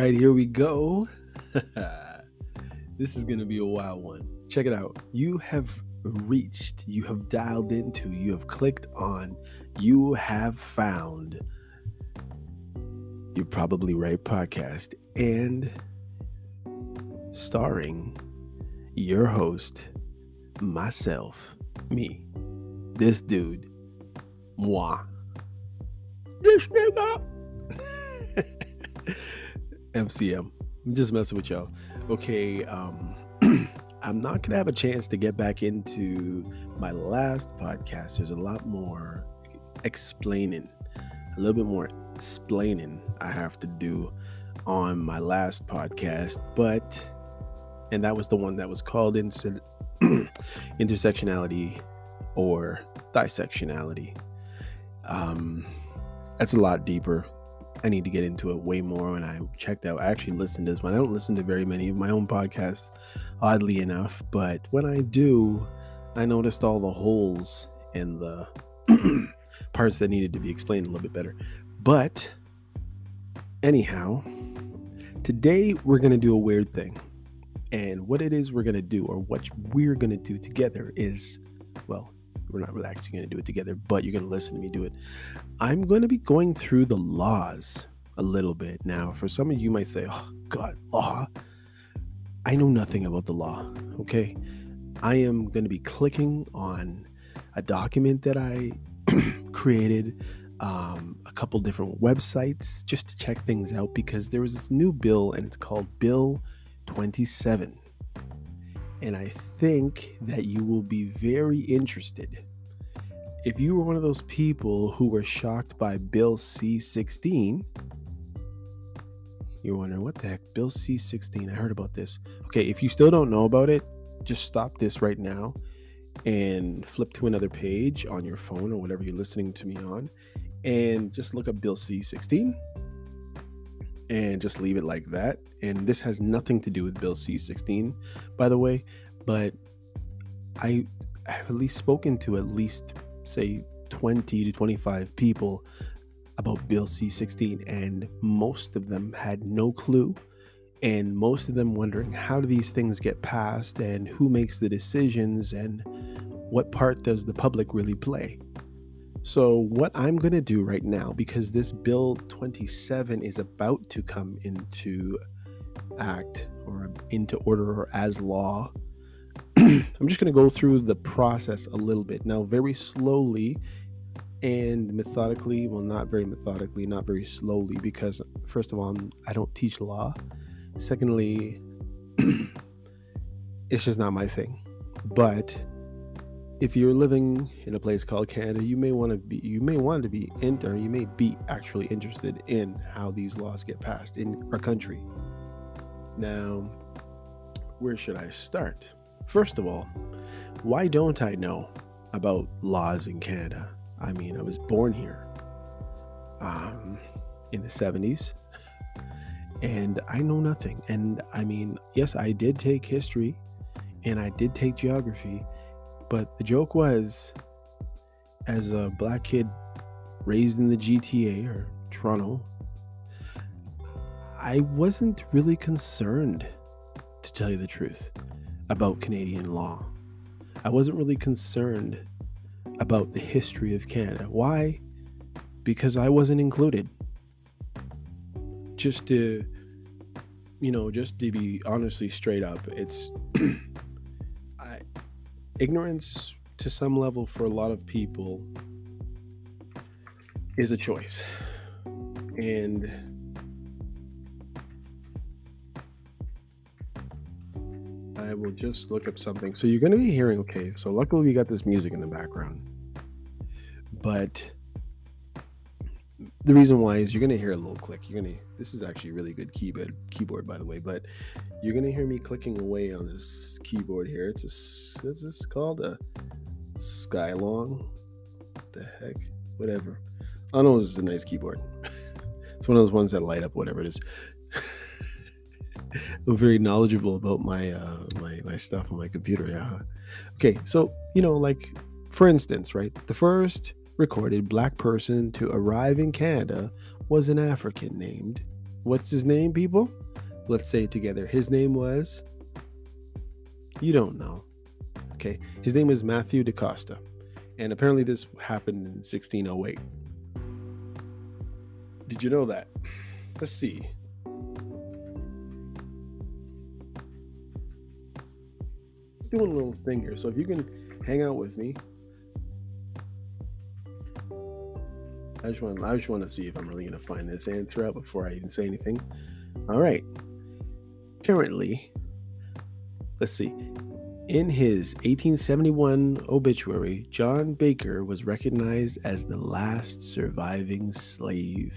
right, here we go. This is going to be a wild one. Check it out. You have dialed into, you have clicked on, you have found You're Probably Right podcast, and starring your host, myself, me, this dude, moi, this nigga. MCM. I'm just messing with y'all. Okay, I'm not gonna have a chance to get back into my last podcast. There's a lot more explaining, a little bit more explaining I have to do on my last podcast, and that was the one that was called intersectionality or dissectionality. That's a lot deeper. I need to get into it way more. When I actually listened to this one. I don't listen to very many of my own podcasts, oddly enough, but when I do, I noticed all the holes and the parts that needed to be explained a little bit better. But anyhow, today we're going to do a weird thing. And what it is we're going to do, or what we're going to do together is, well, we're not really actually going to do it together, but you're going to listen to me do it. I'm going to be going through the laws a little bit. Now, for some of you might say, oh, God, law? I know nothing about the law, okay? I am going to be clicking on a document that I created, a couple different websites just to check things out, because there was this new bill, and it's called Bill 27. And I think that you will be very interested. If you were one of those people who were shocked by Bill C-16, you're wondering, what the heck, Bill C-16? I heard about this. Okay, if you still don't know about it, just stop this right now and flip to another page on your phone or whatever you're listening to me on, and just look up Bill C-16 and just leave it like that. And this has nothing to do with Bill C-16, by the way, but I have at least spoken to at least, say, 20 to 25 people about Bill C-16, and most of them had no clue, and most of them wondering, how do these things get passed, and who makes the decisions, and what part does the public really play? So what I'm going to do right now, because this Bill 27 is about to come into act or into order or as law, I'm just going to go through the process a little bit. Now, very slowly and methodically, well, not very methodically, not very slowly, because first of all, I don't teach law. Secondly, it's just not my thing. But if you're living in a place called Canada, you may be actually interested in how these laws get passed in our country. Now, where should I start? First of all, why don't I know about laws in Canada? I mean, I was born here in the 70s, and I know nothing. And I mean, yes, I did take history and I did take geography, but the joke was, as a black kid raised in the GTA or Toronto, I wasn't really concerned, to tell you the truth, about Canadian law. I wasn't really concerned about the history of Canada. Why? Because I wasn't included. Just to be honestly straight up, it's ignorance to some level for a lot of people is a choice. And I will just look up something. So you're going to be hearing, okay, so luckily we got this music in the background. But the reason why is you're going to hear a little click. This is actually a really good keyboard, by the way, but you're going to hear me clicking away on this keyboard here. It's called a Skylong. What the heck? Whatever. I know, it's a nice keyboard. It's one of those ones that light up, whatever it is. I'm very knowledgeable about my my stuff on my computer. Yeah. Okay, so like, for instance, right, the first recorded black person to arrive in Canada was an African named What's his name, people? Let's say it together. His name was, you don't know. Okay. His name was Matthew da Costa. And apparently this happened in 1608. Did you know that? Let's see. Doing a little thing here. So if you can hang out with me, I just want to see if I'm really going to find this answer out before I even say anything. All right. Apparently, let's see. In his 1871 obituary, John Baker was recognized as the last surviving slave.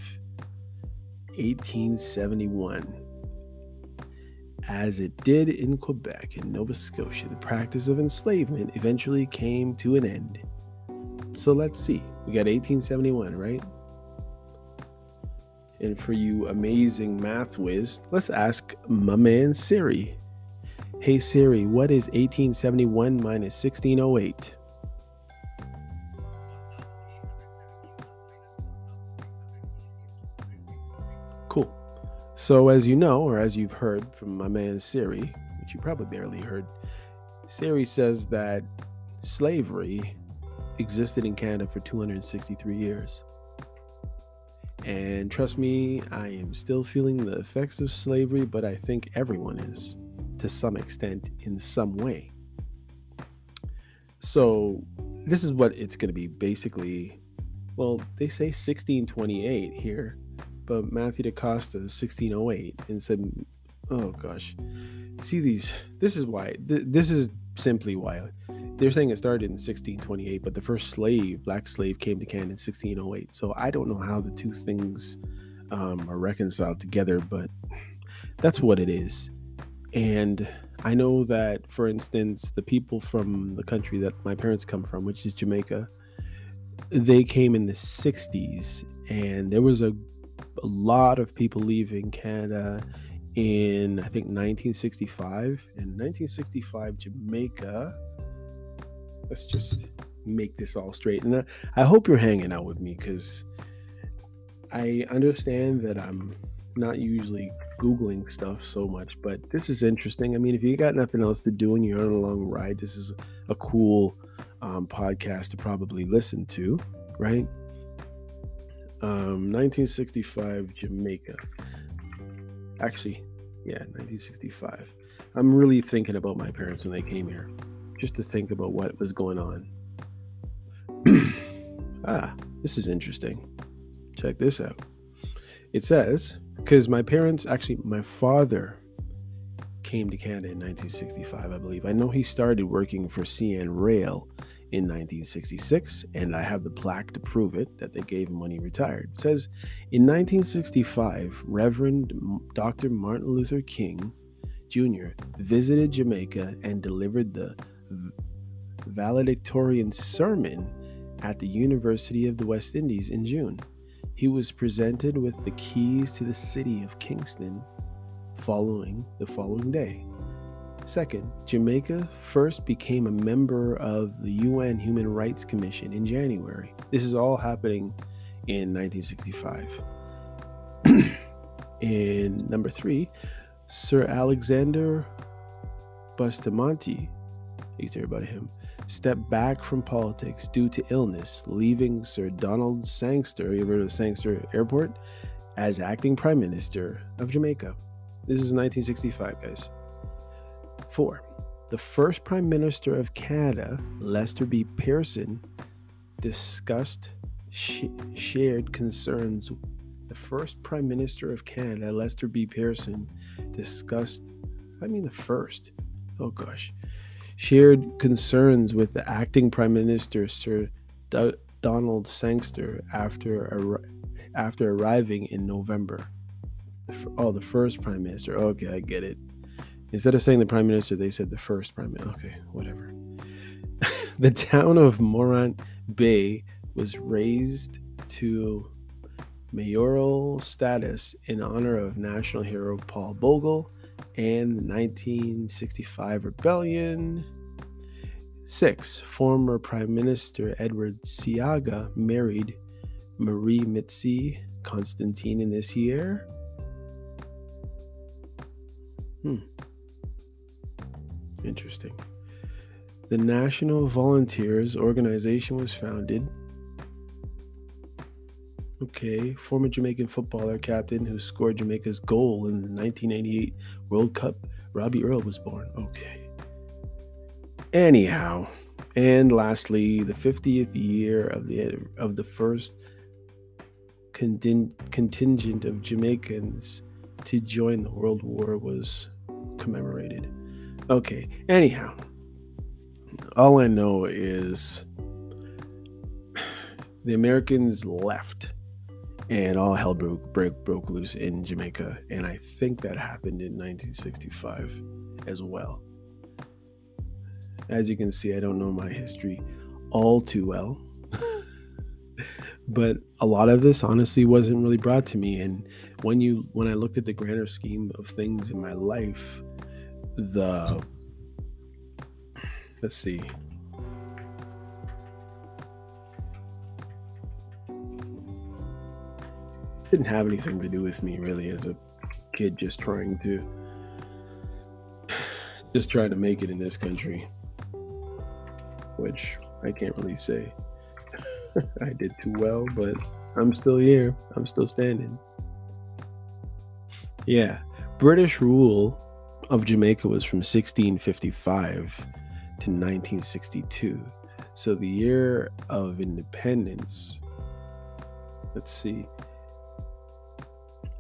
1871. As it did in Quebec and Nova Scotia, the practice of enslavement eventually came to an end. So let's see. We got 1871, right? And for you amazing math whiz, let's ask my man Siri. Hey Siri, what is 1871 minus 1608? Cool. So as you know, or as you've heard from my man Siri, which you probably barely heard, Siri says that slavery existed in Canada for 263 years. And trust me, I am still feeling the effects of slavery, but I think everyone is, to some extent, in some way. So this is what it's going to be basically. Well, they say 1628 here, but Matthew da Costa is 1608 and said, oh gosh, see these, this is why, this is simply why. They're saying it started in 1628, but the first black slave, came to Canada in 1608. So I don't know how the two things are reconciled together, but that's what it is. And I know that, for instance, the people from the country that my parents come from, which is Jamaica, they came in the 60s, and there was a lot of people leaving Canada in, I think, 1965. In 1965, Jamaica, let's just make this all straight. And I hope you're hanging out with me, because I understand that I'm not usually Googling stuff so much, but this is interesting. I mean, if you got nothing else to do and you're on a long ride, this is a cool podcast to probably listen to, right? 1965 Jamaica. Actually, yeah, 1965. I'm really thinking about my parents when they came here, just to think about what was going on. This is interesting. Check this out. It says, because my father came to Canada in 1965, I believe. I know he started working for CN Rail in 1966, and I have the plaque to prove it, that they gave him when he retired. It says, in 1965, Reverend Dr. Martin Luther King Jr. visited Jamaica and delivered the valedictorian sermon at the University of the West Indies in June. He was presented with the keys to the city of Kingston the following day. Second, Jamaica first became a member of the UN Human Rights Commission in January. This is all happening in 1965. And number 3, Sir Alexander Bustamante, I used to hear about him, stepped back from politics due to illness, leaving Sir Donald Sangster, you ever heard of Sangster Airport, as acting Prime Minister of Jamaica. This is 1965, guys. 4. The first Prime Minister of Canada, Lester B. Pearson, shared concerns. The first Prime Minister of Canada, Lester B. Pearson, shared concerns with the acting Prime Minister, Sir Donald Sangster, after arriving in November. The first Prime Minister. Okay, I get it. Instead of saying the Prime Minister, they said the first Prime Minister. Okay, whatever. The town of Morant Bay was raised to mayoral status in honor of national hero Paul Bogle and the 1965 rebellion. 6. Former Prime Minister Edward Seaga married Marie Mitzi Constantine in this year. Hmm. Interesting. The National Volunteers Organization was founded. Okay, former Jamaican footballer captain who scored Jamaica's goal in the 1988 World Cup, Robbie Earl, was born. Okay. Anyhow, and lastly, the 50th year of the first contingent of Jamaicans to join the World War was commemorated. Okay, anyhow, all I know is the Americans left and all hell broke loose in Jamaica. And I think that happened in 1965 as well. As you can see, I don't know my history all too well. But a lot of this honestly wasn't really brought to me. And when I looked at the grander scheme of things in my life, let's see. Didn't have anything to do with me really as a kid just trying to make it in this country, which I can't really say I did too well, but I'm still here. I'm still standing. Yeah. British rule of Jamaica was from 1655 to 1962. So the year of independence, let's see.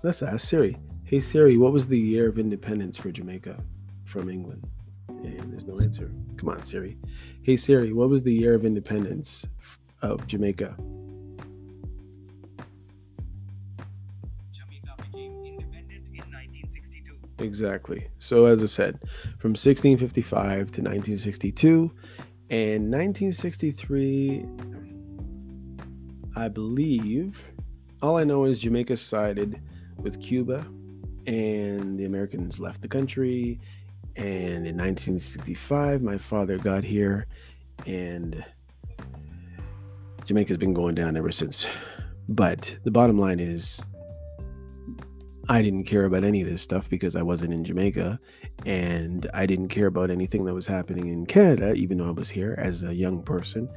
Let's ask Siri. Hey Siri, what was the year of independence for Jamaica from England? And there's no answer. Come on, Siri. Hey Siri, what was the year of independence of Jamaica? Jamaica became independent in 1962. Exactly. So as I said, from 1655 to 1962, and 1963, I believe, all I know is Jamaica sided with Cuba and the Americans left the country. And in 1965, my father got here and Jamaica's been going down ever since. But the bottom line is, I didn't care about any of this stuff because I wasn't in Jamaica, and I didn't care about anything that was happening in Canada, even though I was here as a young person,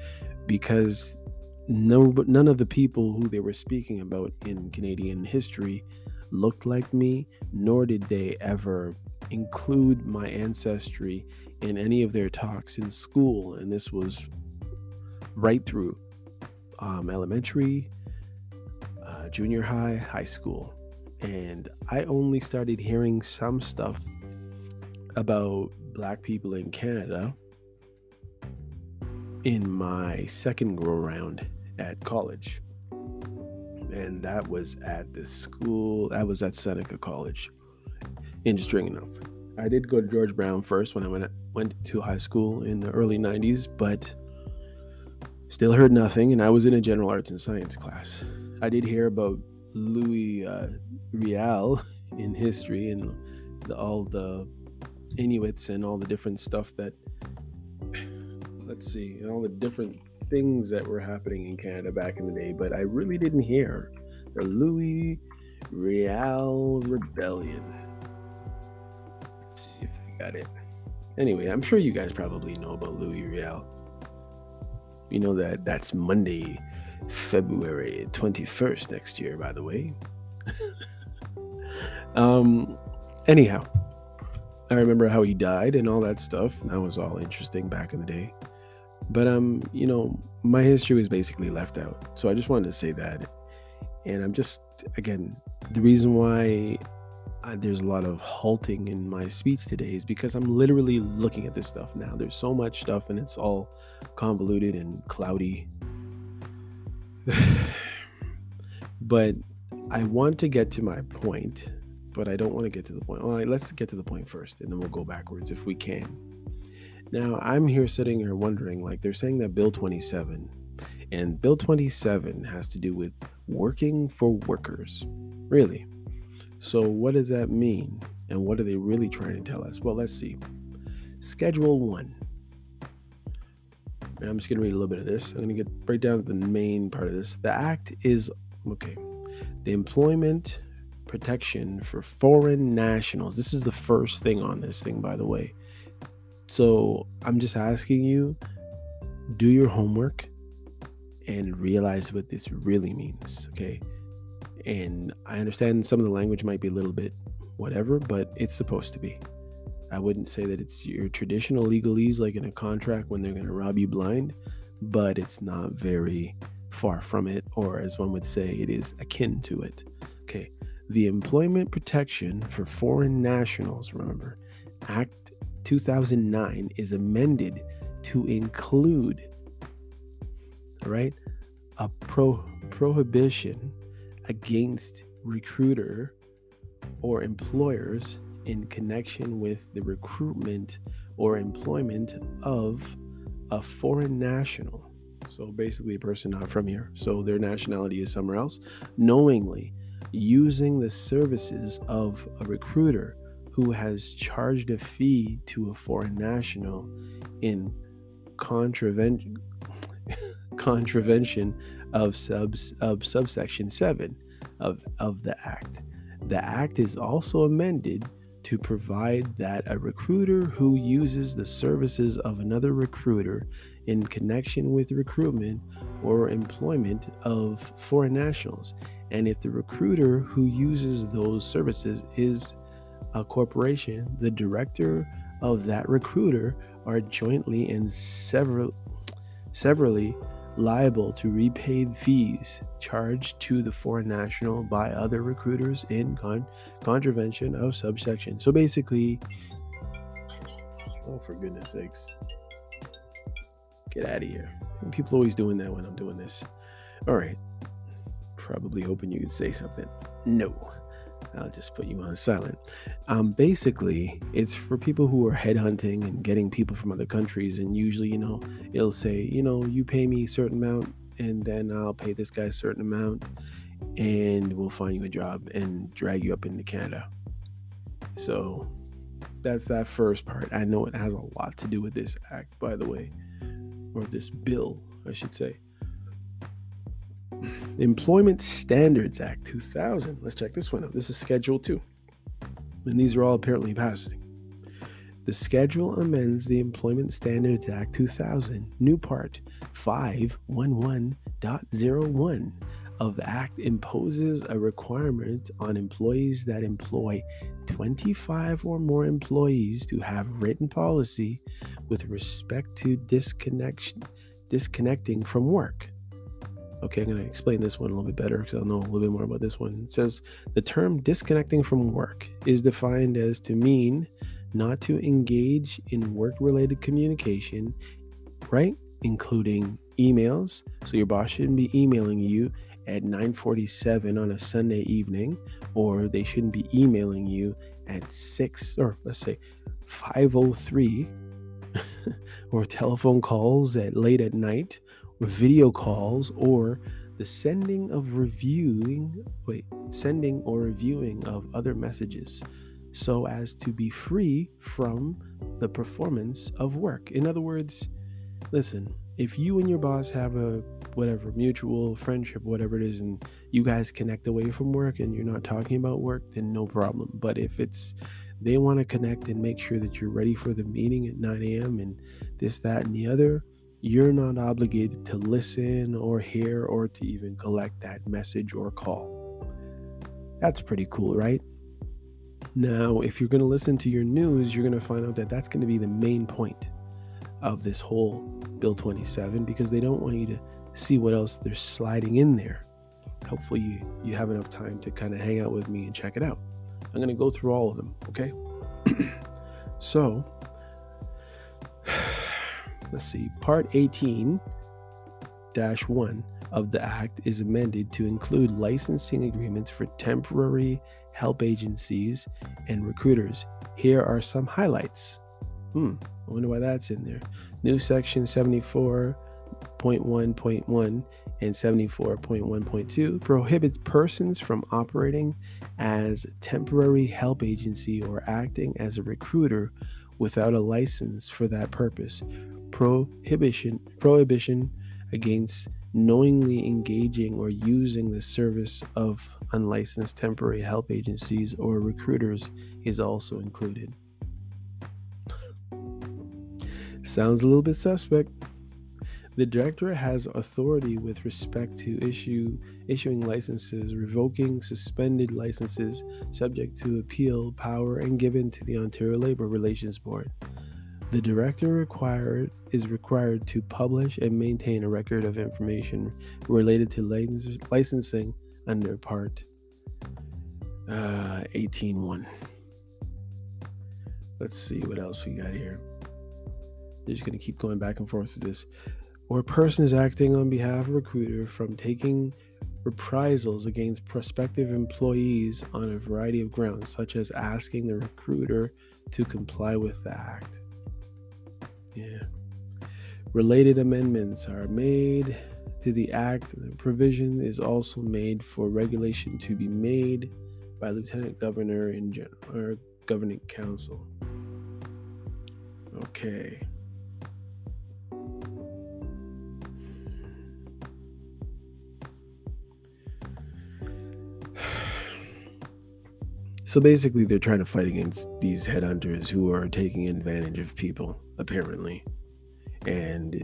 because none of the people who they were speaking about in Canadian history looked like me, nor did they ever include my ancestry in any of their talks in school. And this was right through elementary, junior high, high school. And I only started hearing some stuff about Black people in Canada in my second go around at college. And that was at at Seneca College. Interesting enough. I did go to George Brown first when I went to high school in the early 90s, but still heard nothing, and I was in a general arts and science class. I did hear about Louis Riel in history and all the Inuits and all the different stuff that, let's see, and all the different things that were happening in Canada back in the day, but I really didn't hear the Louis Riel Rebellion. Let's see if I got it. Anyway, I'm sure you guys probably know about Louis Riel. You know that's Monday, February 21st next year, by the way. Anyhow, I remember how he died and all that stuff. That was all interesting back in the day. But my history was basically left out. So I just wanted to say that. And I'm just, again, the reason why there's a lot of halting in my speech today is because I'm literally looking at this stuff now. There's so much stuff and it's all convoluted and cloudy. But I want to get to my point, but I don't want to get to the point. All right, let's get to the point first, and then we'll go backwards if we can. Now, I'm sitting here wondering, like, they're saying that Bill 27, and Bill 27 has to do with working for workers. Really? So what does that mean? And what are they really trying to tell us? Well, let's see. Schedule 1. And I'm just going to read a little bit of this. I'm going to get right down to the main part of this. The act is, okay, the employment protection for foreign nationals. This is the first thing on this thing, by the way. So I'm just asking you, do your homework and realize what this really means, okay? And I understand some of the language might be a little bit whatever, but it's supposed to be. I wouldn't say that it's your traditional legalese like in a contract when they're going to rob you blind, but it's not very far from it, or as one would say, it is akin to it. Okay, the Employment Protection for Foreign Nationals, remember, Act 2009 is amended to include, all right, a prohibition against recruiter or employers in connection with the recruitment or employment of a foreign national. So basically a person not from here, so their nationality is somewhere else, knowingly using the services of a recruiter who has charged a fee to a foreign national in contravention of subsection 7 of the Act. The Act is also amended to provide that a recruiter who uses the services of another recruiter in connection with recruitment or employment of foreign nationals, and if the recruiter who uses those services is a corporation, the director of that recruiter are jointly and severally liable to repay fees charged to the foreign national by other recruiters in contravention of subsection. So basically, oh, for goodness sakes, get out of here. People always doing that when I'm doing this. All right, probably hoping you could say something. No, I'll just put you on silent. Basically, it's for people who are headhunting and getting people from other countries, and usually, it'll say, you pay me a certain amount, and then I'll pay this guy a certain amount, and we'll find you a job and drag you up into Canada. So that's that first part. I know it has a lot to do with this act, by the way, or this bill, I should say. Employment Standards Act 2000. Let's check this one out. This is Schedule 2. And these are all apparently passing. The schedule amends the Employment Standards Act 2000, new part 511.01 of the Act imposes a requirement on employees that employ 25 or more employees to have written policy with respect to disconnecting from work. Okay, I'm going to explain this one a little bit better because I'll know a little bit more about this one. It says the term disconnecting from work is defined as to mean not to engage in work-related communication, right? Including emails. So your boss shouldn't be emailing you at 9:47 on a Sunday evening, or they shouldn't be emailing you at 6, or let's say 5:03, or telephone calls at late at night, video calls, or the sending or reviewing of other messages so as to be free from the performance of work. In other words, listen, if you and your boss have a mutual friendship, whatever it is, and you guys connect away from work and you're not talking about work, then no problem. But if they want to connect and make sure that you're ready for the meeting at 9 a.m. and this, that, and the other, you're not obligated to listen or hear or to even collect that message or call. That's pretty cool, right? Now, if you're going to listen to your news, you're going to find out that that's going to be the main point of this whole Bill 27, because they don't want you to see what else they're sliding in there. Hopefully you have enough time to kind of hang out with me and check it out. I'm going to go through all of them, okay? So, let's see, Part 18-1 of the Act is amended to include licensing agreements for temporary help agencies and recruiters. Here are some highlights. I wonder why that's in there. New Section 74.1.1 and 74.1.2 prohibits persons from operating as a temporary help agency or acting as a recruiter without a license for that purpose. Prohibition against knowingly engaging or using the service of unlicensed temporary help agencies or recruiters is also included. Sounds a little bit suspect. The director has authority with respect to issuing licenses, revoking suspended licenses subject to appeal power and given to the Ontario Labour Relations Board. The director is required to publish and maintain a record of information related to licensing under Part 18.1. Let's see what else we got here. They're just going to keep going back and forth with this. Or a person is acting on behalf of a recruiter from taking reprisals against prospective employees on a variety of grounds, such as asking the recruiter to comply with the act. Yeah. Related amendments are made to the act. The provision is also made for regulation to be made by Lieutenant Governor in general or Governing Council. Okay. So basically, they're trying to fight against these headhunters who are taking advantage of people, apparently. And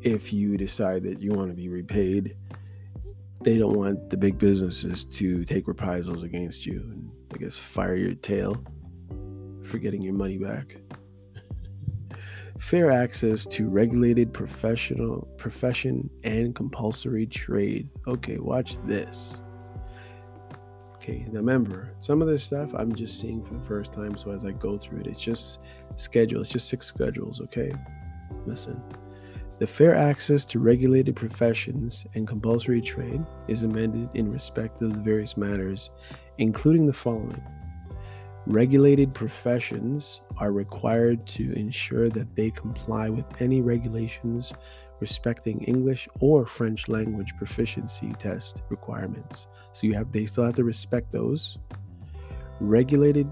if you decide that you want to be repaid, they don't want the big businesses to take reprisals against you and, I guess, fire your tail for getting your money back. Fair access to regulated profession and compulsory trade. Okay, watch this. Okay, now remember, some of this stuff I'm just seeing for the first time, so as I go through it, it's just schedule. It's just 6 schedules, okay? Listen. The fair access to regulated professions and compulsory trade is amended in respect of the various matters, including the following. Regulated professions are required to ensure that they comply with any regulations respecting English or French language proficiency test requirements. So they still have to respect those. Regulated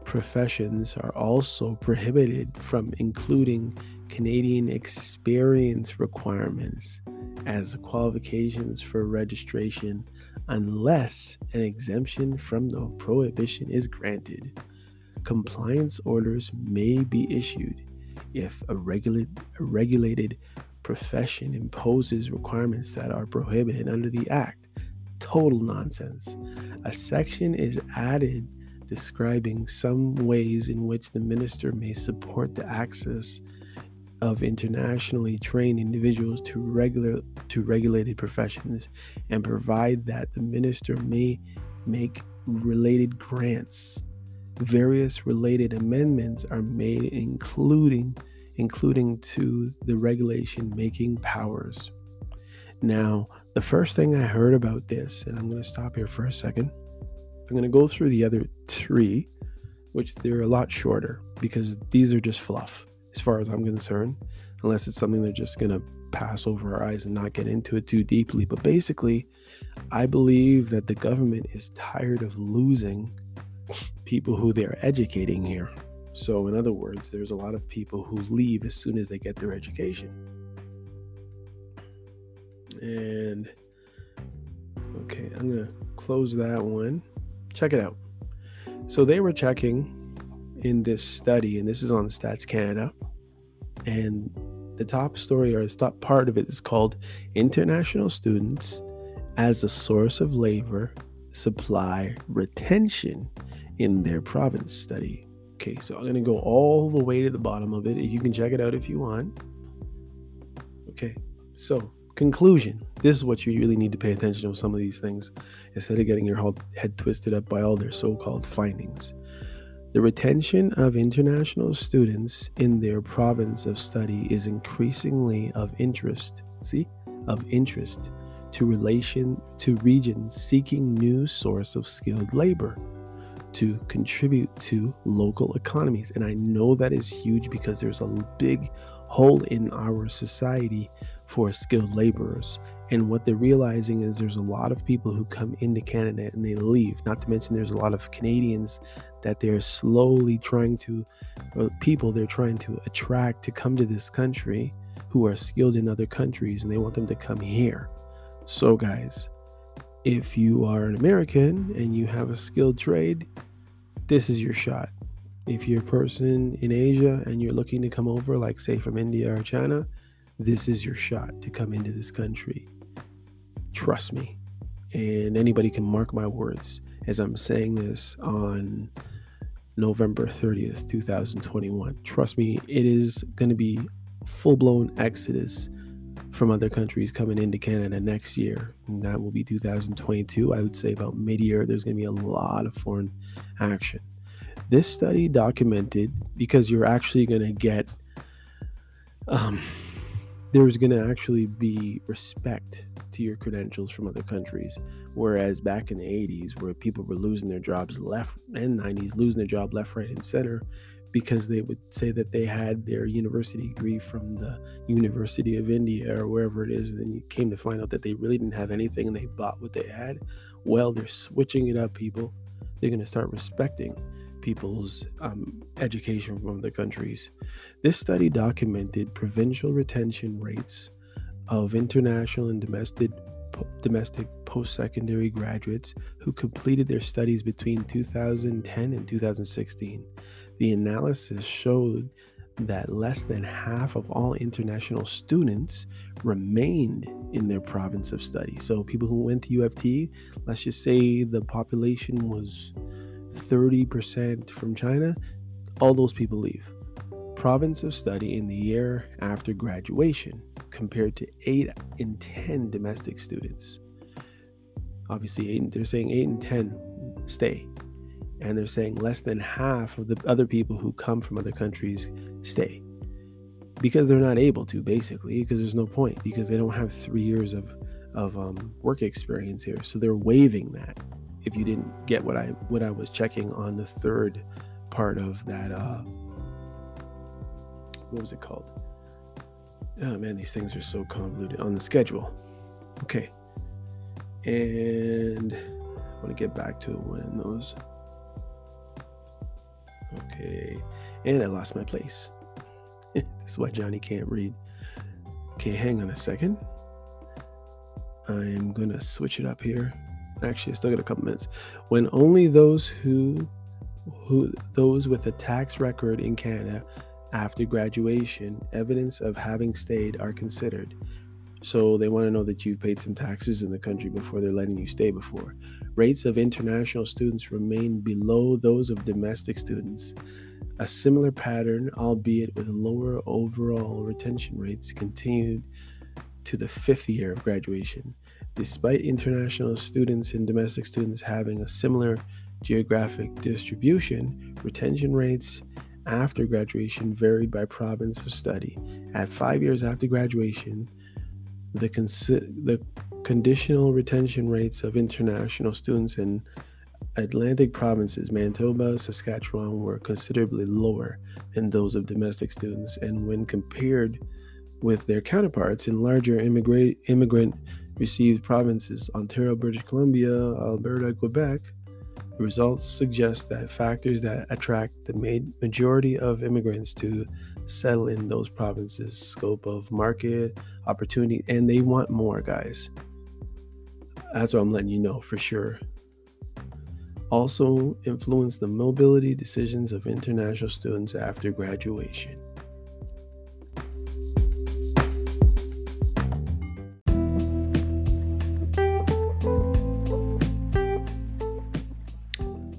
professions are also prohibited from including Canadian experience requirements as qualifications for registration unless an exemption from the prohibition is granted. Compliance orders may be issued if a regulated profession imposes requirements that are prohibited under the Act. Total nonsense. A section is added describing some ways in which the minister may support the access of internationally trained individuals to regulated professions and provide that the minister may make related grants. Various related amendments are made including to the regulation making powers. Now, the first thing I heard about this, and I'm going to stop here for a second, I'm going to go through the other 3, which they're a lot shorter because these are just fluff as far as I'm concerned, unless it's something they're just going to pass over our eyes and not get into it too deeply. But basically, I believe that the government is tired of losing people who they're educating here. So in other words, there's a lot of people who leave as soon as they get their education. And okay, I'm going to close that one. Check it out. So they were checking in this study, and this is on Stats Canada, and the top story or the top part of it is called International Students as a Source of Labor Supply Retention in Their Province Study. Okay, so I'm going to go all the way to the bottom of it. You can check it out if you want. Okay, so conclusion. This is what you really need to pay attention to with some of these things instead of getting your head twisted up by all their so-called findings. The retention of international students in their province of study is increasingly of interest to regions seeking new source of skilled labor to contribute to local economies. And I know that is huge because there's a big hole in our society for skilled laborers. And what they're realizing is there's a lot of people who come into Canada and they leave. Not to mention there's a lot of Canadians that they're slowly trying to attract to come to this country who are skilled in other countries, and they want them to come here. So, guys, if you are an American and you have a skilled trade, this is your shot. If you're a person in Asia and you're looking to come over, like say from India or China, this is your shot to come into this country. Trust me. And anybody can mark my words as I'm saying this on November 30th, 2021. Trust me, it is going to be full blown exodus from other countries coming into Canada next year. And that will be 2022. I would say about mid year, there's going to be a lot of foreign action. This study documented, because you're actually going to get, there's going to actually be respect to your credentials from other countries. Whereas back in the 80s, where people were losing their jobs left, and 90s, losing their job left, right, and center, because they would say that they had their university degree from the University of India or wherever it is, and then you came to find out that they really didn't have anything and they bought what they had. Well, they're switching it up, people. They're going to start respecting people's education from other countries. This study documented provincial retention rates of international and domestic post-secondary graduates who completed their studies between 2010 and 2016. The analysis showed that less than half of all international students remained in their province of study. So people who went to UFT, let's just say the population was 30% from China, all those people leave province of study in the year after graduation, compared to 8 in 10 domestic students. Obviously, they're saying 8 in 10 stay. And they're saying less than half of the other people who come from other countries stay. Because they're not able to, basically, because there's no point, because they don't have 3 years of work experience here. So they're waiving that. If you didn't get what I was checking on the third part of that, what was it called? Oh man, these things are so convoluted. On the schedule. Okay. And I want to get back to when those. Okay. And I lost my place. This is why Johnny can't read. Okay, hang on a second. I'm going to switch it up here. Actually, I still got a couple minutes. When only those those with a tax record in Canada after graduation, evidence of having stayed are considered. So they want to know that you've paid some taxes in the country before they're letting you stay before. Rates of international students remain below those of domestic students. A similar pattern, albeit with lower overall retention rates, continued to the 5th year of graduation. Despite international students and domestic students having a similar geographic distribution, retention rates after graduation varied by province of study. At 5 years after graduation, the conditional retention rates of international students in Atlantic provinces, Manitoba, Saskatchewan, were considerably lower than those of domestic students, and when compared with their counterparts in larger immigrant received provinces, Ontario, British Columbia, Alberta, Quebec, the results suggest that factors that attract the majority of immigrants to settle in those provinces, scope of market, opportunity, and they want more, guys. That's what I'm letting you know for sure. Also influence the mobility decisions of international students after graduation.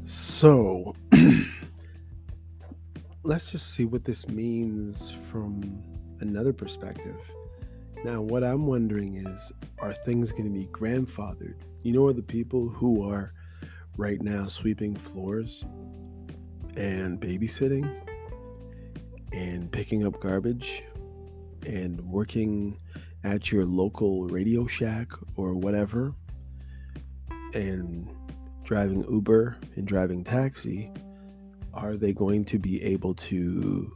So, let's just see what this means from another perspective. Now, what I'm wondering is, are things going to be grandfathered? You know, are the people who are right now sweeping floors and babysitting and picking up garbage and working at your local Radio Shack or whatever and driving Uber and driving taxi, are they going to be able to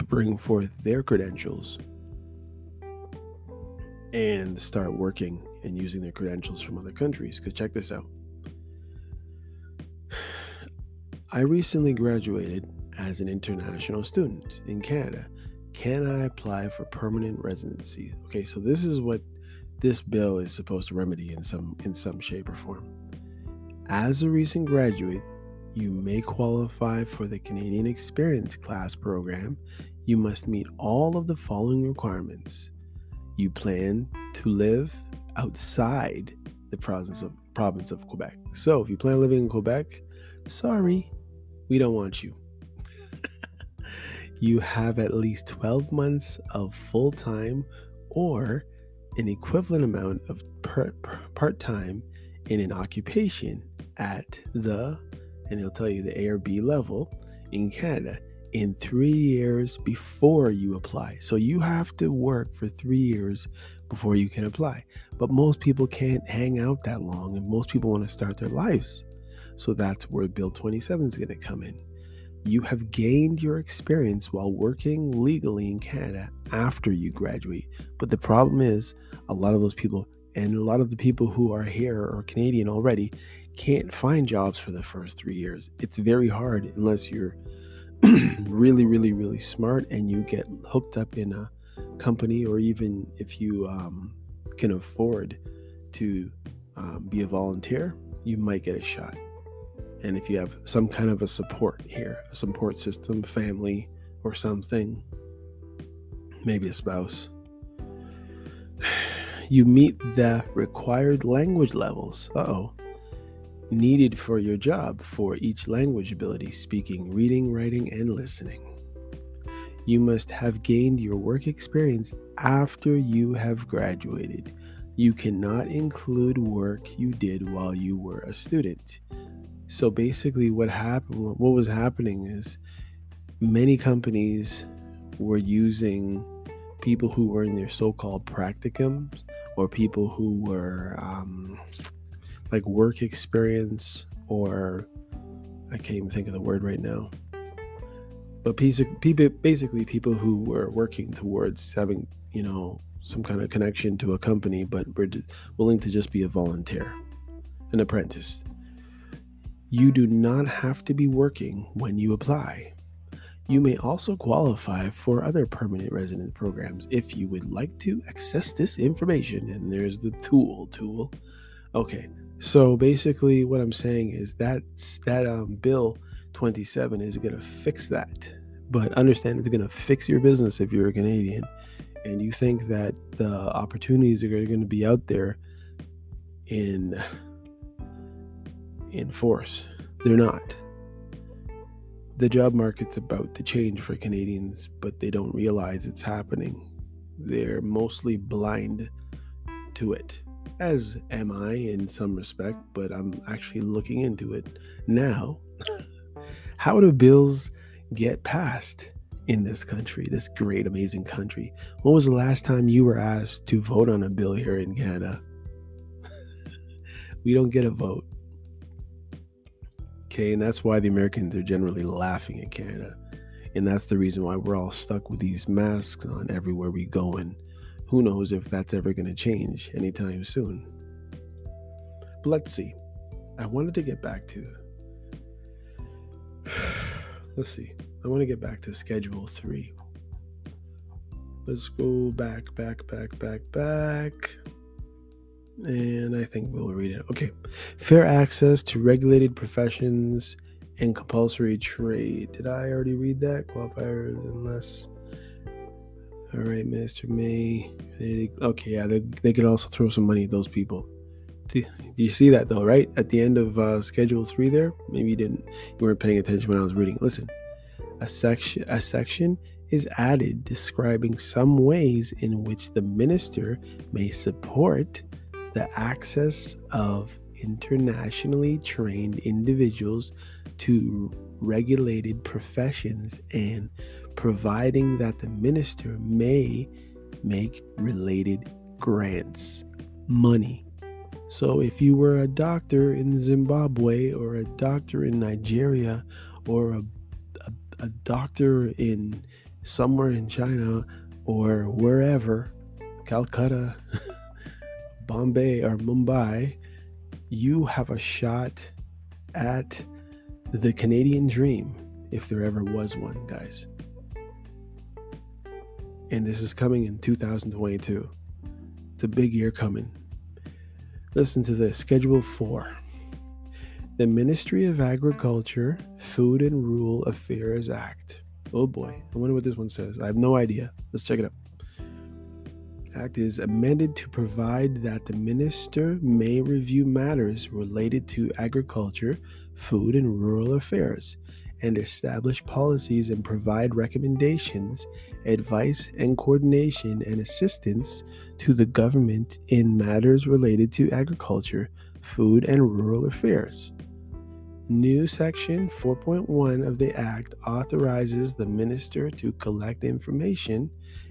bring forth their credentials and start working and using their credentials from other countries? Because check this out. I recently graduated as an international student in Canada. Can I apply for permanent residency? Okay, so this is what this bill is supposed to remedy in some shape or form. As a recent graduate, you may qualify for the Canadian Experience Class program. You must meet all of the following requirements. You plan to live outside the province of Quebec. So if you plan on living in Quebec, sorry, we don't want you. You have at least 12 months of full-time or an equivalent amount of part-time in an occupation at and he'll tell you the A or B level in Canada in 3 years before you apply. So you have to work for 3 years before you can apply. But most people can't hang out that long, and most people want to start their lives. So that's where Bill 27 is going to come in. You have gained your experience while working legally in Canada after you graduate. But the problem is, a lot of those people, and a lot of the people who are here or Canadian already, can't find jobs for the first 3 years. It's very hard unless you're really, really, really smart and you get hooked up in a company, or even if you can afford to be a volunteer, you might get a shot. And if you have some kind of a support here, a support system, family, or something, maybe a spouse, you meet the required language levels needed for your job for each language ability: speaking, reading, writing, and listening. You must have gained your work experience after you have graduated. You cannot include work you did while you were a student. So basically what was happening is many companies were using people who were in their so-called practicums, or people who were like work experience, or I can't even think of the word right now. But basically people who were working towards having, some kind of connection to a company, but were willing to just be a volunteer, an apprentice. You do not have to be working when you apply. You may also qualify for other permanent resident programs if you would like to access this information. And there's the tool. Okay, so basically what I'm saying is that Bill 27 is going to fix that. But understand, it's going to fix your business if you're a Canadian and you think that the opportunities are going to be out there in force. They're not. The job market's about to change for Canadians, but they don't realize it's happening. They're mostly blind to it, as am I in some respect, but I'm actually looking into it now. How do bills get passed in this country, this great, amazing country? When was the last time you were asked to vote on a bill here in Canada? We don't get a vote. Okay, and that's why the Americans are generally laughing at Canada. And that's the reason why we're all stuck with these masks on everywhere we go. And who knows if that's ever going to change anytime soon. But let's see. I wanted to get back to... Let's see. I want to get back to Schedule 3. Let's go back. And I think we'll read it. Okay. Fair access to regulated professions and compulsory trade. Did I already read that? Qualifiers unless... All right, Mr. May. Okay, yeah, they could also throw some money at those people. Do you see that though, right? At the end of Schedule 3 there? Maybe you weren't paying attention when I was reading. Listen, a section is added describing some ways in which the minister may support the access of internationally trained individuals to regulated professions, and providing that the minister may make related grants, money. So if you were a doctor in Zimbabwe, or a doctor in Nigeria, or a doctor in somewhere in China, or wherever, Calcutta, Bombay or Mumbai, you have a shot at the Canadian dream, if there ever was one, guys. And this is coming in 2022. It's a big year coming. Listen to this. Schedule 4. The Ministry of Agriculture, Food and Rural Affairs Act. Oh boy, I wonder what this one says. I have no idea. Let's check it out. Act is amended to provide that the minister may review matters related to agriculture, food, and rural affairs, and establish policies and provide recommendations, advice, and coordination and assistance to the government in matters related to agriculture, food, and rural affairs. New Section 4.1 of the Act authorizes the minister to collect information,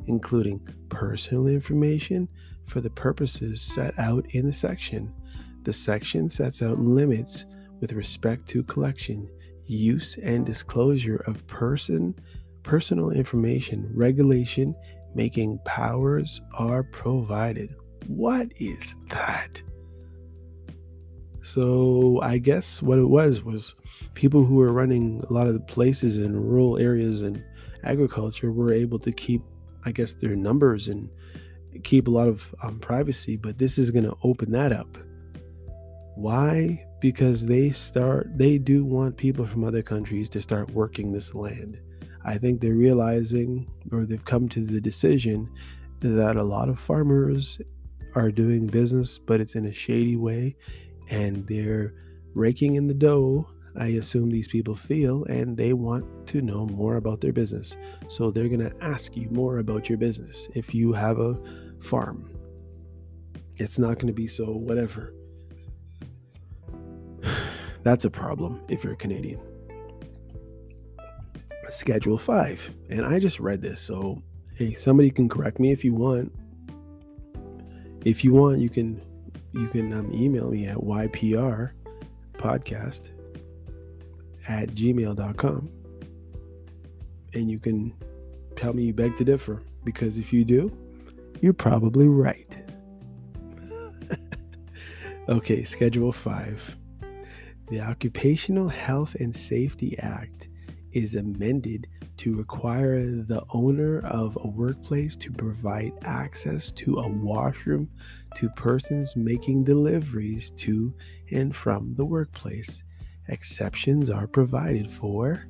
including personal information, for the purposes set out in the section. The section sets out limits with respect to collection, use, and disclosure of personal information. Regulation making powers are provided. What is that? So I guess what it was people who were running a lot of the places in rural areas and agriculture were able to keep, I guess, their numbers and keep a lot of privacy, but this is going to open that up. Why? Because they do want people from other countries to start working this land. I think they're realizing, or they've come to the decision, that a lot of farmers are doing business, but it's in a shady way, and they're raking in the dough, I assume these people feel, and they want to know more about their business. So they're going to ask you more about your business. If you have a farm, it's not going to be so whatever. That's a problem if you're Canadian. Schedule 5. And I just read this, so hey, somebody can correct me if you want. If you want, you can email me at yprpodcast@gmail.com, and you can tell me you beg to differ, because if you do, you're probably right. Okay, Schedule 5. The Occupational Health and Safety Act is amended to require the owner of a workplace to provide access to a washroom to persons making deliveries to and from the workplace. Exceptions are provided for.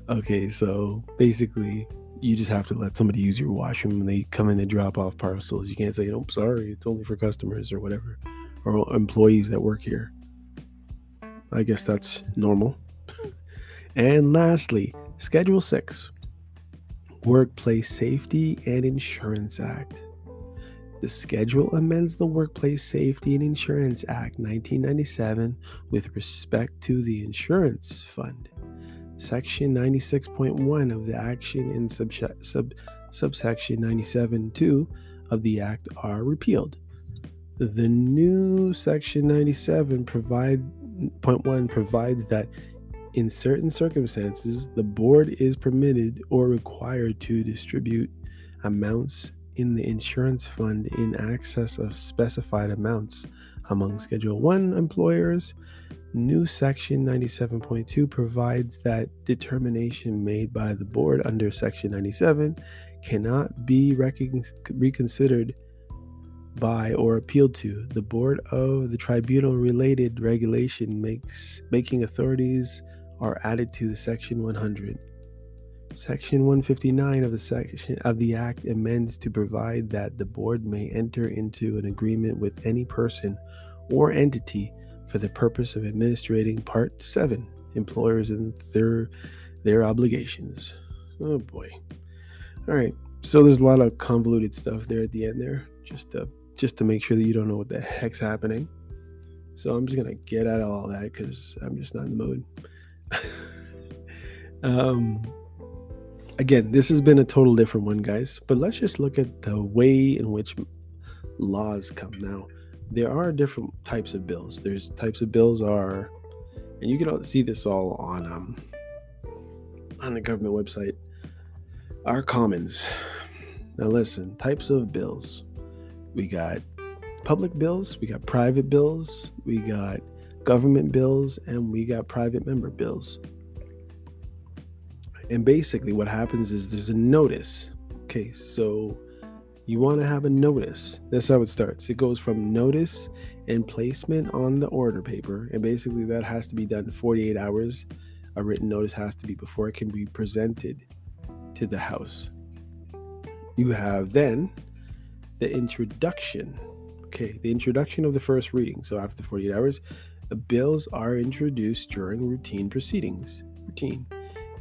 Okay, so basically, you just have to let somebody use your washroom when they come in and drop off parcels. You can't say, "Oh, sorry, it's only for customers," or whatever, or employees that work here. I guess that's normal. And lastly, Schedule 6, Workplace Safety and Insurance Act. The schedule amends the Workplace Safety and Insurance Act 1997 with respect to the insurance fund. Section 96.1 of the action in subsection 97.2 of the Act are repealed. The new Section 97.1 provides that in certain circumstances, the board is permitted or required to distribute amounts in the insurance fund in excess of specified amounts among Schedule 1 employers. New Section 97.2 provides that determination made by the board under Section 97 cannot be reconsidered by or appealed to. The board of the tribunal related regulation making authorities are added to the Section 100. Section 159 of the Act amends to provide that the board may enter into an agreement with any person or entity for the purpose of administrating Part 7, employers and their obligations. Oh boy. All right. So there's a lot of convoluted stuff there at the end there, just to make sure that you don't know what the heck's happening. So I'm just going to get out of all that because I'm just not in the mood. Again, this has been a total different one, guys, but let's just look at the way in which laws come. Now, there are different types of bills. There's types of bills and you can see this all on the government website, our commons. Now listen, types of bills. We got public bills, we got private bills, we got government bills, and we got private member bills. And basically what happens is there's a notice. Okay, so you want to have a notice. That's how it starts. It goes from notice and placement on the order paper, and basically that has to be done 48 hours. A written notice has to be before it can be presented to the House. You have then the introduction. Okay, the introduction of the first reading. So after 48 hours, the bills are introduced during routine proceedings. Routine.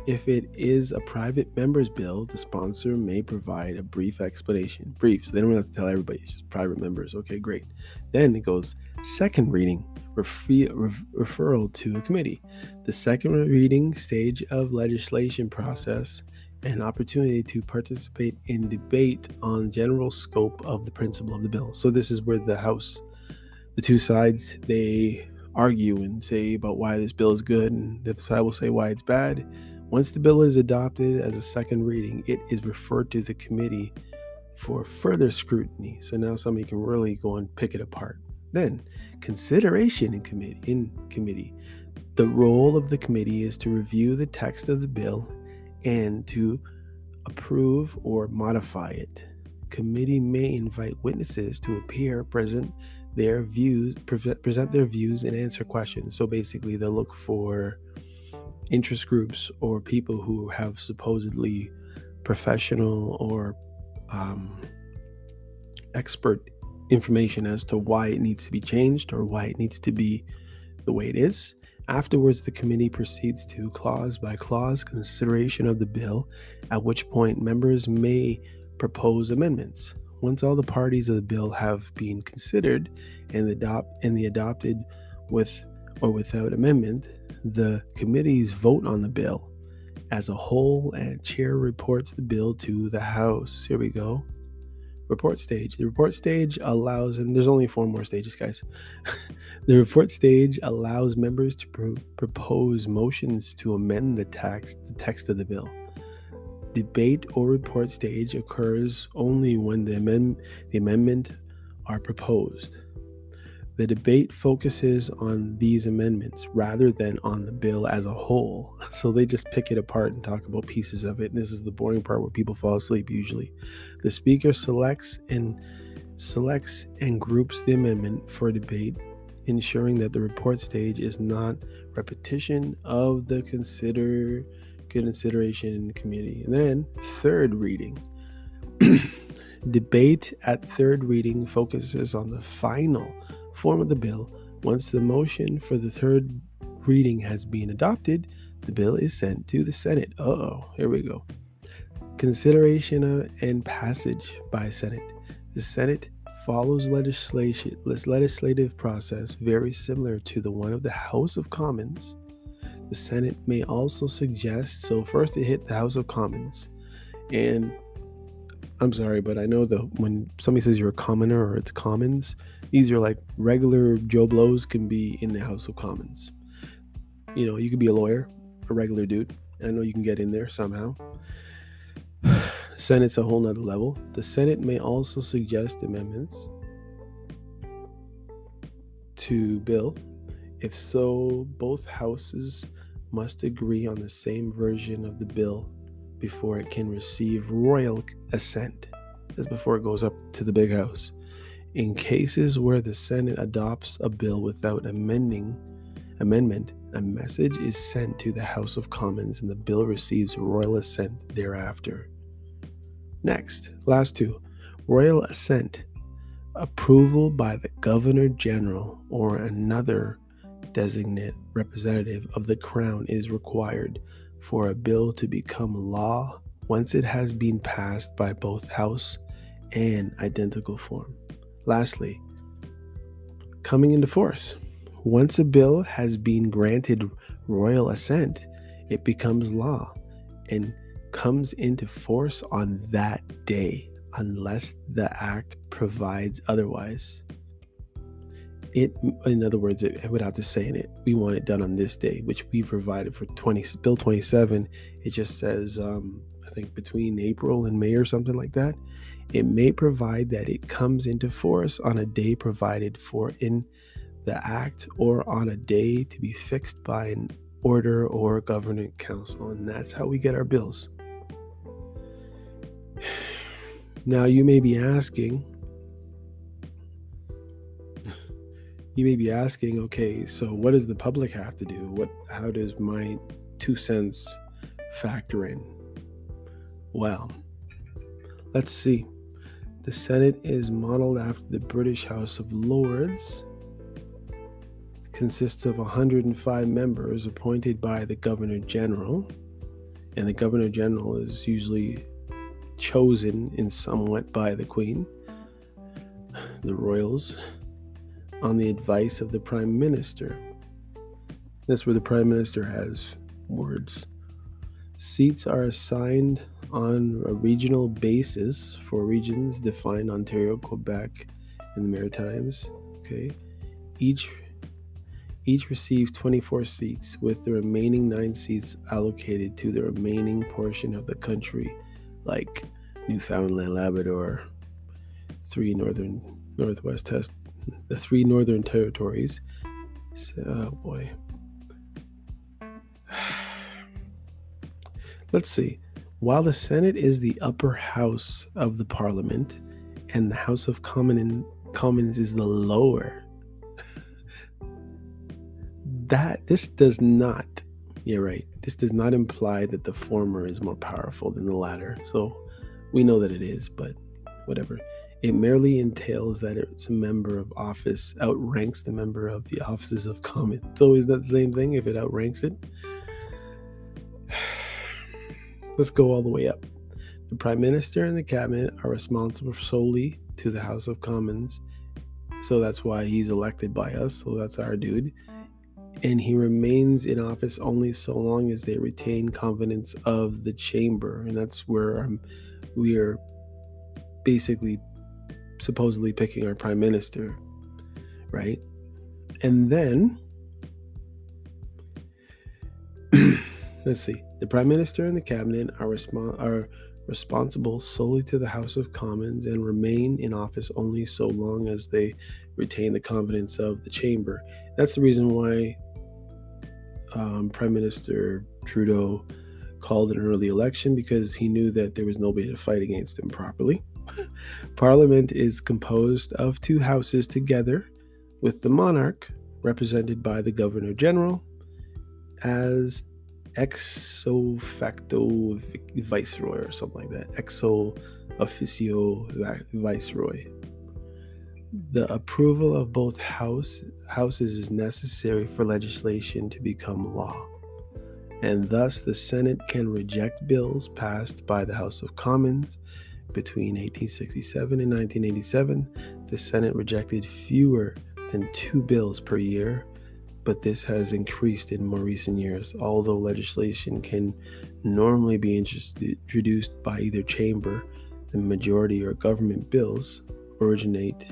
If it is a private member's bill, the sponsor may provide a brief explanation. Brief, so they don't have to tell everybody, it's just private members. Okay, great. Then it goes second reading, referral to a committee. The second reading stage of legislation process, an opportunity to participate in debate on general scope of the principle of the bill. So this is where the House, the two sides, they argue and say about why this bill is good, and the other side will say why it's bad. Once the bill is adopted as a second reading, it is referred to the committee for further scrutiny. So now somebody can really go and pick it apart. Then, consideration in committee. The role of the committee is to review the text of the bill and to approve or modify it. Committee may invite witnesses to appear, present their views, and answer questions. So basically, they'll look for interest groups or people who have supposedly professional or expert information as to why it needs to be changed or why it needs to be the way it is. Afterwards, the committee proceeds to clause by clause consideration of the bill, at which point members may propose amendments. Once all the parties of the bill have been considered and adopted with or without amendment, the committees vote on the bill as a whole, and chair reports the bill to the House. Here we go. Report stage. The report stage allows, and there's only 4 more stages, guys. The report stage allows members to propose motions to amend the text of the bill. Debate or report stage occurs only when the amendment are proposed. The debate focuses on these amendments rather than on the bill as a whole. So they just pick it apart and talk about pieces of it. And this is the boring part where people fall asleep usually. The speaker selects and groups the amendment for debate, ensuring that the report stage is not repetition of the consideration in the committee. And then third reading. Debate at third reading focuses on the final form of the bill. Once the motion for the third reading has been adopted, the bill is sent to the Senate. Here we go. Consideration and passage by Senate. The Senate follows legislative process very similar to the one of the House of Commons. The Senate may also suggest, so first it hit the House of Commons, and I'm sorry, but I know that when somebody says you're a commoner or it's commons, these are like regular Joe Blows can be in the House of Commons. You know, you could be a lawyer, a regular dude. I know you can get in there somehow. Senate's a whole nother level. The Senate may also suggest amendments to bill. If so, both houses must agree on the same version of the bill before it can receive royal assent. That's before it goes up to the big house. In cases where the Senate adopts a bill without amendment, a message is sent to the House of Commons and the bill receives royal assent thereafter. Next, last 2. Royal assent. Approval by the Governor General or another designate representative of the Crown is required for a bill to become law once it has been passed by both House and identical form. Lastly, coming into force. Once a bill has been granted royal assent, it becomes law and comes into force on that day, unless the act provides otherwise. In other words, it would have to say in it, we want it done on this day, which we provided for Bill 27. It just says, I think between April and May or something like that. It may provide that it comes into force on a day provided for in the act or on a day to be fixed by an order or governing council. And that's how we get our bills. Now you may be asking, okay, so what does the public have to do? How does my 2 cents factor in? Well, let's see. The Senate is modeled after the British House of Lords. It consists of 105 members appointed by the Governor General, and the Governor General is usually chosen in somewhat by the Queen, the royals, on the advice of the Prime Minister. That's where the Prime Minister has words. Seats are assigned on a regional basis for regions defined Ontario, Quebec, and the Maritimes. Okay, each receives 24 seats, with the remaining 9 seats allocated to the remaining portion of the country, like Newfoundland, Labrador, the 3 Northern Territories. Oh boy. Let's see. While the Senate is the upper house of the Parliament and the House of Commons is the lower, this does not imply that the former is more powerful than the latter. So we know that it is, but whatever. It merely entails that it's a member of office outranks the member of the offices of Commons. It's always not the same thing if it outranks it. Let's go all the way up. The Prime Minister and the Cabinet are responsible solely to the House of Commons. So that's why he's elected by us. So that's our dude. And he remains in office only so long as they retain confidence of the chamber. And that's where we are basically supposedly picking our Prime Minister, right? And then, let's see. The Prime Minister and the Cabinet are responsible solely to the House of Commons and remain in office only so long as they retain the confidence of the chamber. That's the reason why Prime Minister Trudeau called an early election, because he knew that there was nobody to fight against him properly. Parliament is composed of 2 houses together, with the monarch represented by the Governor General as ex facto viceroy or something like that. Ex officio viceroy. The approval of both houses is necessary for legislation to become law, and thus the Senate can reject bills passed by the House of Commons. Between 1867 and 1987, the Senate rejected fewer than 2 bills per year, but this has increased in more recent years. Although legislation can normally be introduced by either chamber, the majority or government bills originate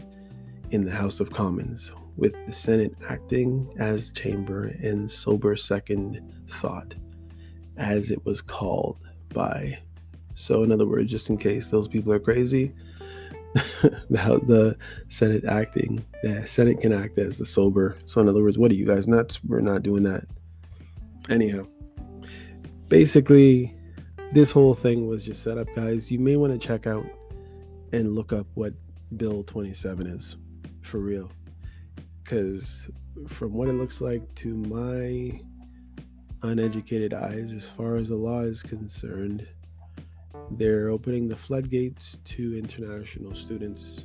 in the House of Commons, with the Senate acting as chamber and sober second thought, as it was called by. So in other words, just in case those people are crazy, the Senate can act as the sober. So in other words, what are you guys nuts? We're not doing that. Anyhow, basically, this whole thing was just set up, guys. You may want to check out and look up what Bill 27 is, for real. Because from what it looks like to my uneducated eyes, as far as the law is concerned, they're opening the floodgates to international students.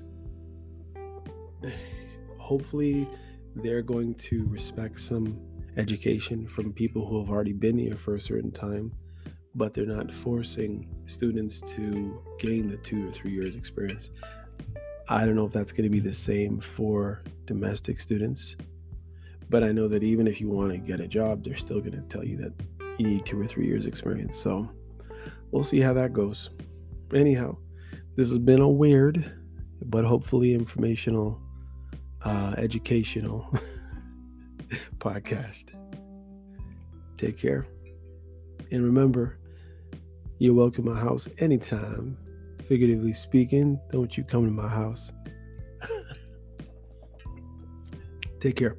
Hopefully, they're going to respect some education from people who have already been here for a certain time, but they're not forcing students to gain the 2 or 3 years experience. I don't know if that's going to be the same for domestic students, but I know that even if you want to get a job, they're still going to tell you that you need 2 or 3 years experience. So we'll see how that goes. Anyhow, this has been a weird, but hopefully informational, educational podcast. Take care. And remember, you're welcome to my house anytime. Figuratively speaking, don't you come to my house. Take care.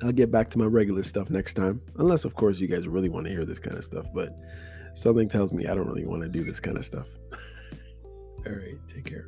I'll get back to my regular stuff next time. Unless, of course, you guys really want to hear this kind of stuff. But something tells me I don't really want to do this kind of stuff. All right. Take care.